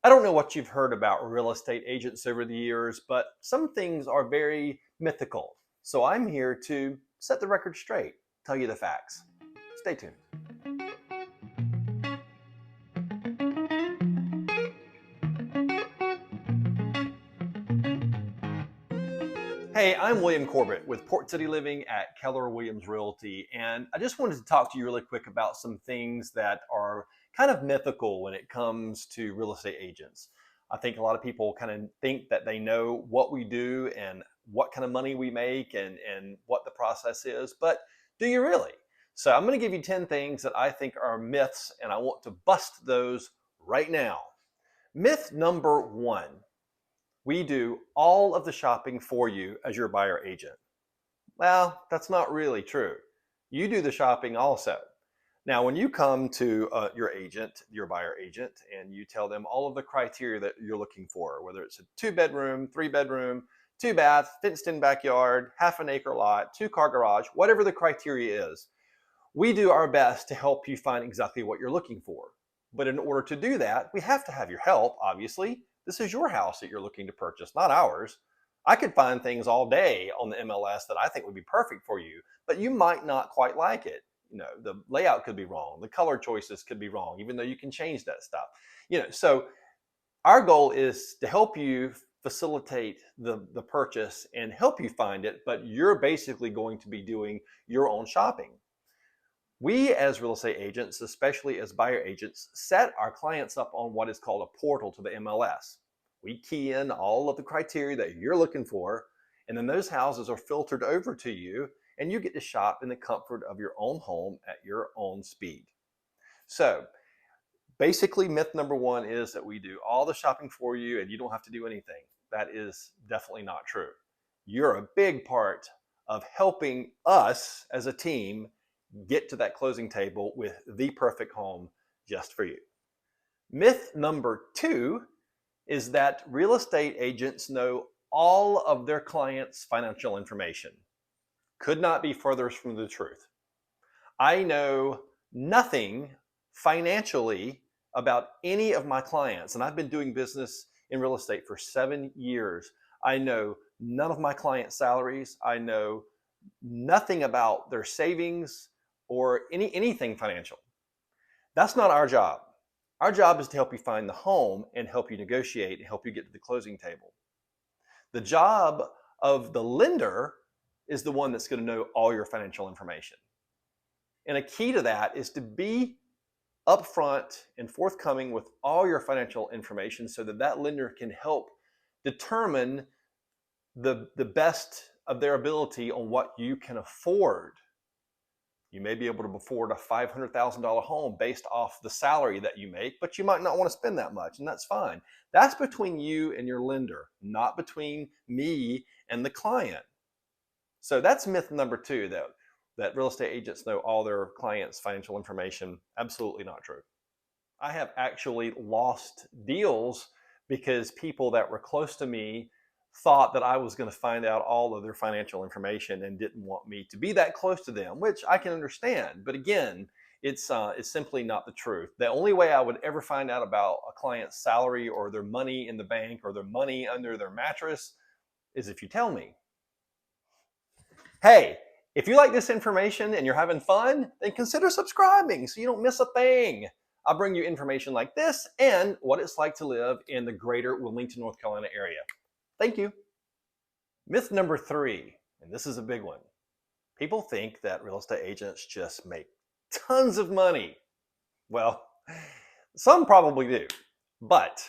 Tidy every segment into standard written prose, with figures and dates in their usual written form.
I don't know what you've heard about real estate agents over the years, but some things are very mythical. So I'm here to set the record straight, tell you the facts. Stay tuned. Hey, I'm William Corbett with Port City Living at Keller Williams Realty, and I just wanted to talk to you really quick about some things that are kind of mythical when it comes to real estate agents. I think a lot of people kind of think that they know what we do and what kind of money we make and what the process is, but do you really? So I'm going to give you 10 things that I think are myths, and I want to bust those right now. Myth number one: we do all of the shopping for you as your buyer agent. Well, that's not really true. You do the shopping also. Now, when you come to your agent, your buyer agent, and you tell them all of the criteria that you're looking for, whether it's a 2-bedroom, 3-bedroom, 2-bath, fenced-in backyard, half an acre lot, 2-car garage, whatever the criteria is, we do our best to help you find exactly what you're looking for. But in order to do that, we have to have your help, obviously. This is your house that you're looking to purchase, not ours. I could find things all day on the MLS that I think would be perfect for you, but you might not quite like it. The layout could be wrong, the color choices could be wrong, even though you can change that stuff. So our goal is to help you facilitate the purchase and help you find it, but you're basically going to be doing your own shopping. We as real estate agents, especially as buyer agents, set our clients up on what is called a portal to the MLS. We key in all of the criteria that you're looking for, and then those houses are filtered over to you, and you get to shop in the comfort of your own home at your own speed. So basically, myth number one is that we do all the shopping for you and you don't have to do anything. That is definitely not true. You're a big part of helping us as a team get to that closing table with the perfect home just for you. Myth number two is that real estate agents know all of their clients' financial information. Could not be further from the truth. I know nothing financially about any of my clients, and I've been doing business in real estate for 7 years. I know none of my clients' salaries. I know nothing about their savings or anything financial. That's not our job. Our job is to help you find the home and help you negotiate and help you get to the closing table. The job of the lender is the one that's going to know all your financial information. And a key to that is to be upfront and forthcoming with all your financial information so that that lender can help determine the best of their ability on what you can afford. You may be able to afford a $500,000 home based off the salary that you make, but you might not want to spend that much, and that's fine. That's between you and your lender, not between me and the client. So that's myth number two, though, that real estate agents know all their clients' financial information. Absolutely not true. I have actually lost deals because people that were close to me thought that I was going to find out all of their financial information and didn't want me to be that close to them, which I can understand. But again, it's simply not the truth. The only way I would ever find out about a client's salary or their money in the bank or their money under their mattress is if you tell me. Hey, if you like this information and you're having fun, then consider subscribing so you don't miss a thing. I'll bring you information like this and what it's like to live in the Greater Wilmington, North Carolina area. Thank you. Myth number three, and this is a big one. People think that real estate agents just make tons of money. Well, some probably do, but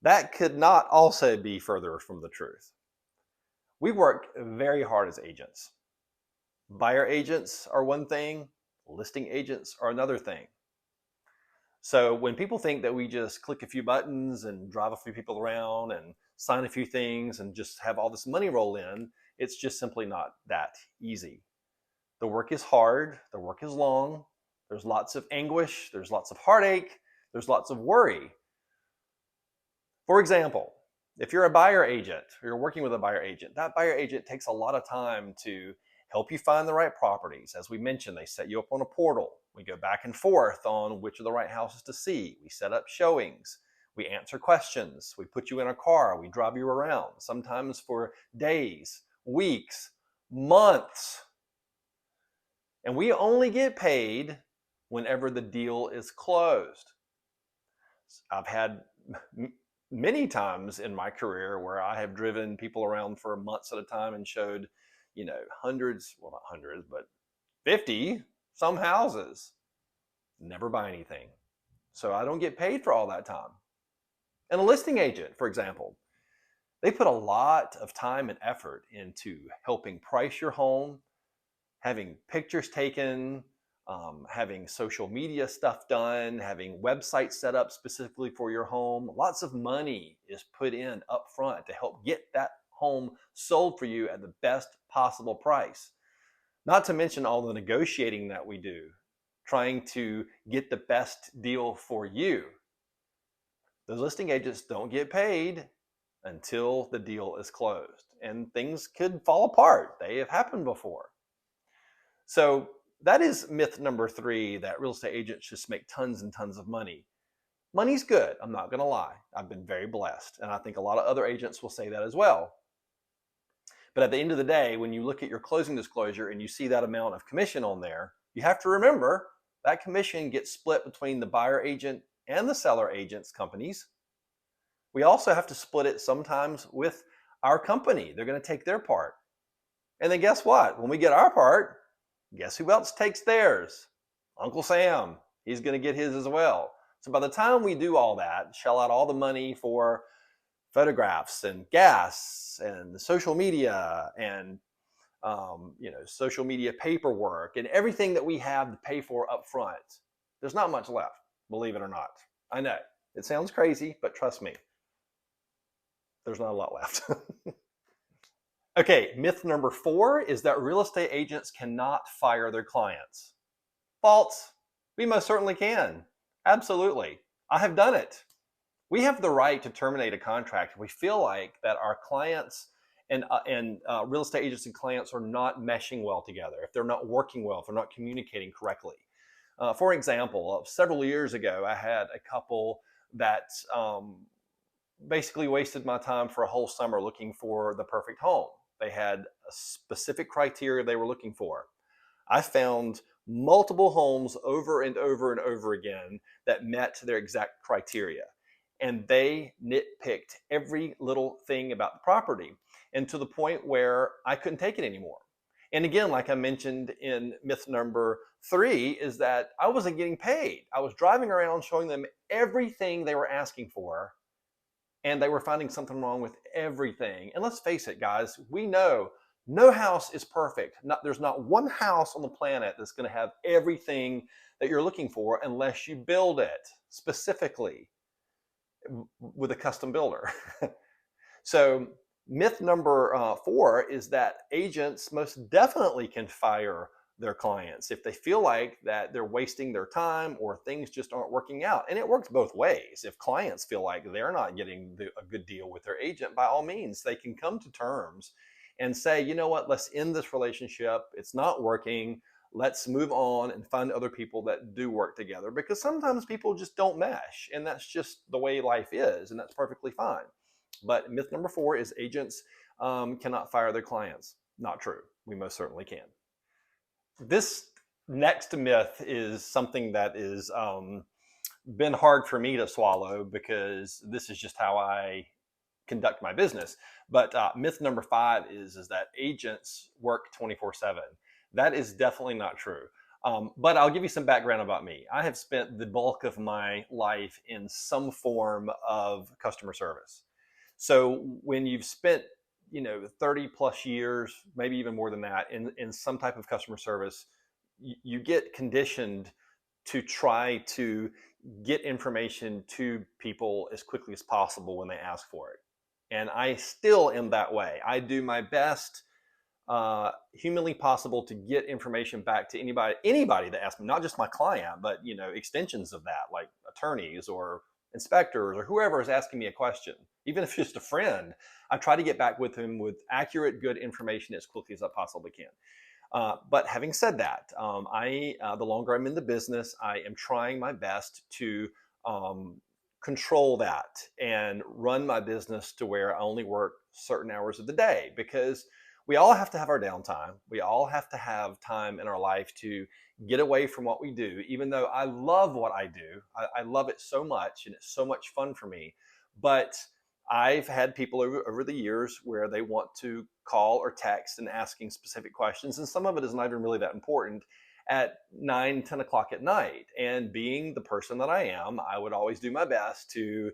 that could not also be further from the truth. We work very hard as agents. Buyer agents are one thing, listing agents are another thing. So when people think that we just click a few buttons and drive a few people around and sign a few things and just have all this money roll in, it's just simply not that easy. The work is hard, the work is long, there's lots of anguish, there's lots of heartache, there's lots of worry. For example, if you're a buyer agent or you're working with a buyer agent, that buyer agent takes a lot of time to help you find the right properties. As we mentioned, they set you up on a portal. We go back and forth on which are the right houses to see. We set up showings. We answer questions. We put you in a car. We drive you around, sometimes for days, weeks, months. And we only get paid whenever the deal is closed. I've had many times in my career where I have driven people around for months at a time and showed, hundreds, well, not hundreds, but 50 some houses. Never buy anything. So I don't get paid for all that time. And a listing agent, for example, they put a lot of time and effort into helping price your home, having pictures taken, having social media stuff done, having websites set up specifically for your home. Lots of money is put in up front to help get that home sold for you at the best possible price. Not to mention all the negotiating that we do, trying to get the best deal for you. Those listing agents don't get paid until the deal is closed, and things could fall apart. They have happened before. So that is myth number 3, that real estate agents just make tons and tons of money. Money's good, I'm not going to lie. I've been very blessed, and I think a lot of other agents will say that as well. But at the end of the day, when you look at your closing disclosure and you see that amount of commission on there, you have to remember that commission gets split between the buyer agent and the seller agent's companies. We also have to split it sometimes with our company. They're going to take their part. And then guess what? When we get our part, guess who else takes theirs? Uncle Sam. He's going to get his as well. So by the time we do all that, shell out all the money for photographs and gas and social media and social media paperwork and everything that we have to pay for up front, there's not much left, believe it or not. I know it sounds crazy, but trust me, there's not a lot left. Okay, myth number 4 is that real estate agents cannot fire their clients. False. We most certainly can. Absolutely. I have done it. We have the right to terminate a contract if we feel like that our clients and real estate agents and clients are not meshing well together, if they're not working well, if they're not communicating correctly. For example, several years ago, I had a couple that basically wasted my time for a whole summer looking for the perfect home. They had a specific criteria they were looking for. I found multiple homes over and over and over again that met their exact criteria. And they nitpicked every little thing about the property, and to the point where I couldn't take it anymore. And again, like I mentioned in myth number 3, is that I wasn't getting paid. I was driving around showing them everything they were asking for, and they were finding something wrong with everything. And let's face it, guys, we know no house is perfect. There's not one house on the planet that's going to have everything that you're looking for unless you build it specifically with a custom builder. So myth number 4 is that agents most definitely can fire their clients if they feel like that they're wasting their time or things just aren't working out. And it works both ways. If clients feel like they're not getting a good deal with their agent, by all means, they can come to terms and say, you know what, let's end this relationship. It's not working. Let's move on and find other people that do work together, because sometimes people just don't mesh, and that's just the way life is, and that's perfectly fine. But myth number 4 is agents cannot fire their clients. Not true. We most certainly can. This next myth is something that is been hard for me to swallow, because this is just how I conduct my business. But myth number 5 is that agents work 24/7. That is definitely not true. But I'll give you some background about me. I have spent the bulk of my life in some form of customer service. So when you've spent 30 plus years, maybe even more than that, in some type of customer service, you get conditioned to try to get information to people as quickly as possible when they ask for it. And I still am that way. I do my best humanly possible to get information back to anybody that asks me, not just my client, but extensions of that, like attorneys or inspectors or whoever is asking me a question. Even if it's just a friend, I try to get back with him with accurate, good information as quickly as I possibly can. But having said that, the longer I'm in the business, I am trying my best to control that and run my business to where I only work certain hours of the day, because we all have to have our downtime. We all have to have time in our life to get away from what we do. Even though I love what I do, I love it so much and it's so much fun for me. But I've had people over the years where they want to call or text and asking specific questions. And some of it is not even really that important at 9, 10 o'clock at night. And being the person that I am, I would always do my best to,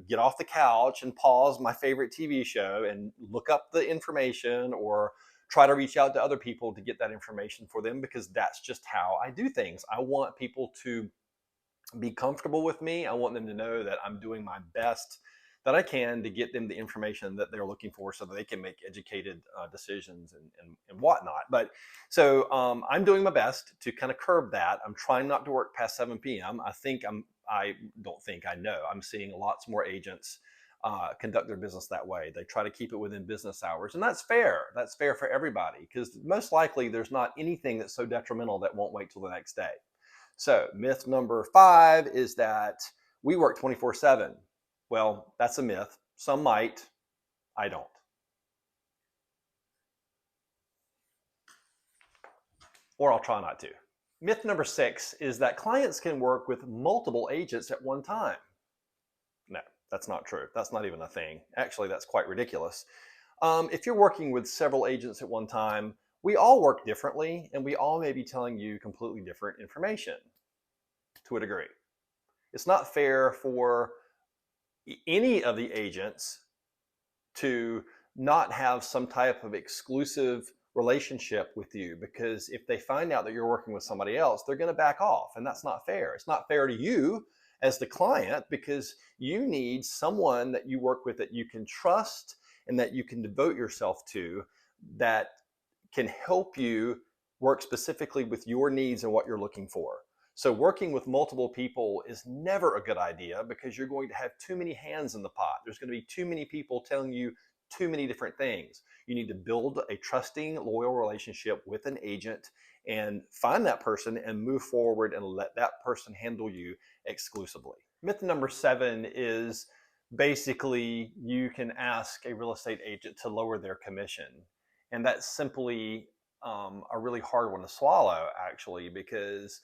get off the couch and pause my favorite TV show and look up the information, or try to reach out to other people to get that information for them, because that's just how I do things. I want people to be comfortable with me. I want them to know that I'm doing my best that I can to get them the information that they're looking for, so that they can make educated decisions and whatnot. But so I'm doing my best to kind of curb that. I'm trying not to work past 7 p.m. I don't think, I know I'm seeing lots more agents conduct their business that way. They try to keep it within business hours, and that's fair. That's fair for everybody, because most likely there's not anything that's so detrimental that won't wait till the next day. So myth number 5 is that we work 24/7. Well, that's a myth. Some might, I don't. Or I'll try not to. Myth number 6 is that clients can work with multiple agents at one time. No, that's not true. That's not even a thing. Actually, that's quite ridiculous. If you're working with several agents at one time, we all work differently, and we all may be telling you completely different information to a degree. It's not fair for any of the agents to not have some type of exclusive relationship with you, because if they find out that you're working with somebody else, they're going to back off, and that's not fair. It's not fair to you as the client, because you need someone that you work with that you can trust and that you can devote yourself to, that can help you work specifically with your needs and what you're looking for. So working with multiple people is never a good idea, because you're going to have too many hands in the pot. There's going to be too many people telling you too many different things. You need to build a trusting, loyal relationship with an agent, and find that person and move forward and let that person handle you exclusively. Myth number 7 is basically you can ask a real estate agent to lower their commission. And that's simply a really hard one to swallow, actually, because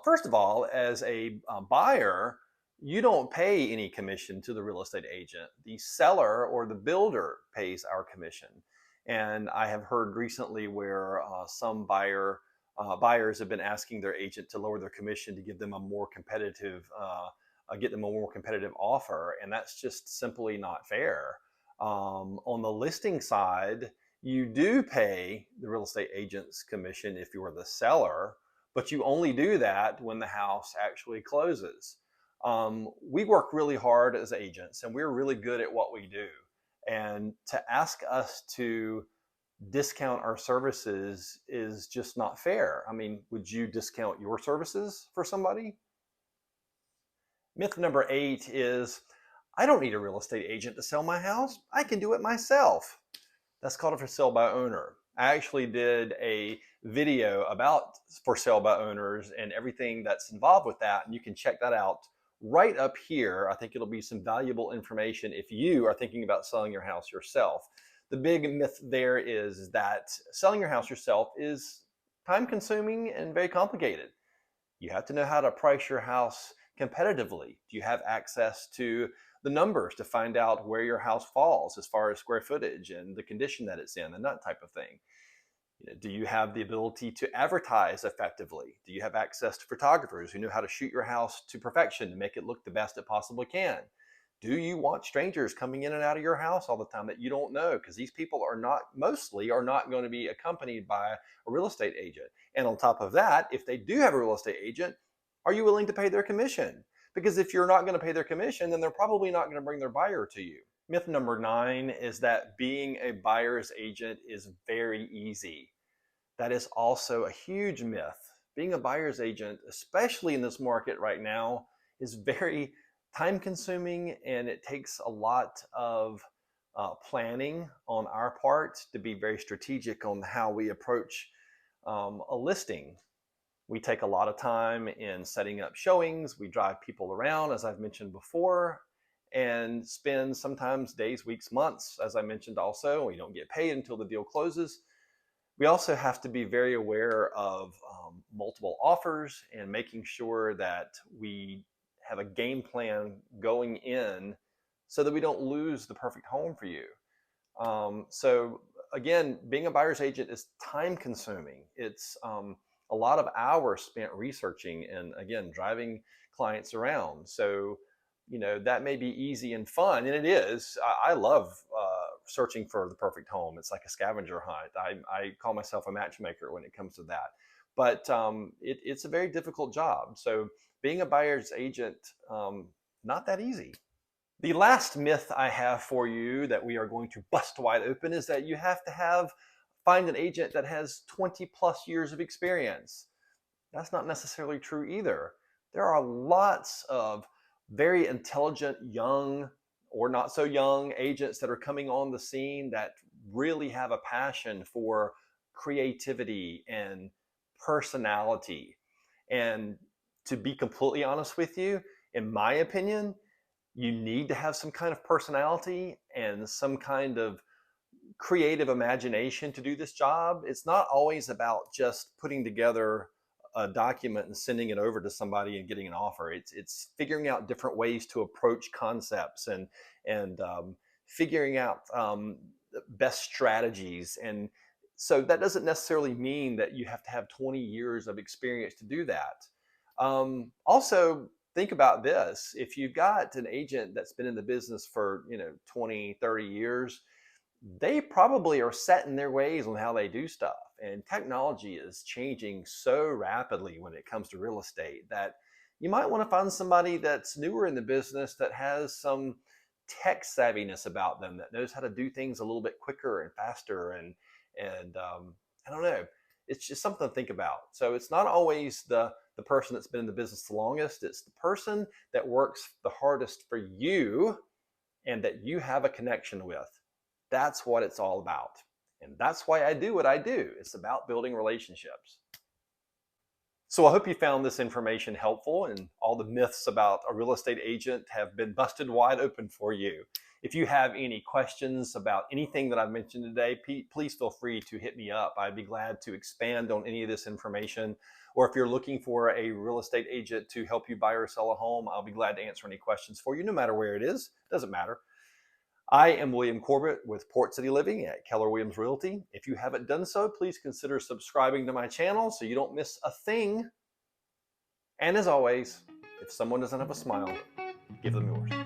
first of all, as a buyer, you don't pay any commission to the real estate agent. The seller or the builder pays our commission. And I have heard recently where some buyers have been asking their agent to lower their commission to give them a more competitive, offer, and that's just simply not fair. On the listing side, you do pay the real estate agent's commission if you are the seller, but you only do that when the house actually closes. We work really hard as agents, and we're really good at what we do. And to ask us to discount our services is just not fair. I mean, would you discount your services for somebody? Myth number 8 is, I don't need a real estate agent to sell my house. I can do it myself. That's called a for sale by owner. I actually did a video about for sale by owners and everything that's involved with that, and you can check that out right up here. I think it'll be some valuable information if you are thinking about selling your house yourself. The big myth there is that selling your house yourself is time consuming and very complicated. You have to know how to price your house competitively. Do you have access to the numbers to find out where your house falls as far as square footage and the condition that it's in and that type of thing? Do you have the ability to advertise effectively? Do you have access to photographers who know how to shoot your house to perfection to make it look the best it possibly can? Do you want strangers coming in and out of your house all the time that you don't know? Because these people mostly are not going to be accompanied by a real estate agent. And on top of that, if they do have a real estate agent, are you willing to pay their commission? Because if you're not going to pay their commission, then they're probably not going to bring their buyer to you. Myth number 9 is that being a buyer's agent is very easy. That is also a huge myth. Being a buyer's agent, especially in this market right now, is very time consuming, and it takes a lot of planning on our part to be very strategic on how we approach a listing. We take a lot of time in setting up showings. We drive people around, as I've mentioned before, and spend sometimes days, weeks, months, as I mentioned also. We don't get paid until the deal closes. We also have to be very aware of multiple offers and making sure that we have a game plan going in so that we don't lose the perfect home for you. So again, being a buyer's agent is time consuming. It's a lot of hours spent researching and again, driving clients around. So, that may be easy and fun, and it is. I love searching for the perfect home. It's like a scavenger hunt. I call myself a matchmaker when it comes to that. But it's a very difficult job. So being a buyer's agent, not that easy. The last myth I have for you that we are going to bust wide open is that you have to find an agent that has 20 plus years of experience. That's not necessarily true either. There are lots of very intelligent, young or not so young agents that are coming on the scene that really have a passion for creativity and personality. And to be completely honest with you, in my opinion, you need to have some kind of personality and some kind of creative imagination to do this job. It's not always about just putting together a document and sending it over to somebody and getting an offer. It's figuring out different ways to approach concepts and figuring out best strategies. And so that doesn't necessarily mean that you have to have 20 years of experience to do that. Also, think about this. If you've got an agent that's been in the business for 20, 30 years, they probably are set in their ways on how they do stuff. And technology is changing so rapidly when it comes to real estate that you might want to find somebody that's newer in the business that has some tech savviness about them, that knows how to do things a little bit quicker and faster. And I don't know. It's just something to think about. So it's not always the person that's been in the business the longest. It's the person that works the hardest for you and that you have a connection with. That's what it's all about. And that's why I do what I do. It's about building relationships. So I hope you found this information helpful and all the myths about a real estate agent have been busted wide open for you. If you have any questions about anything that I've mentioned today, please feel free to hit me up. I'd be glad to expand on any of this information. Or if you're looking for a real estate agent to help you buy or sell a home, I'll be glad to answer any questions for you, no matter where it is. Doesn't matter. I am William Corbett with Port City Living at Keller Williams Realty. If you haven't done so, please consider subscribing to my channel so you don't miss a thing. And as always, if someone doesn't have a smile, give them yours.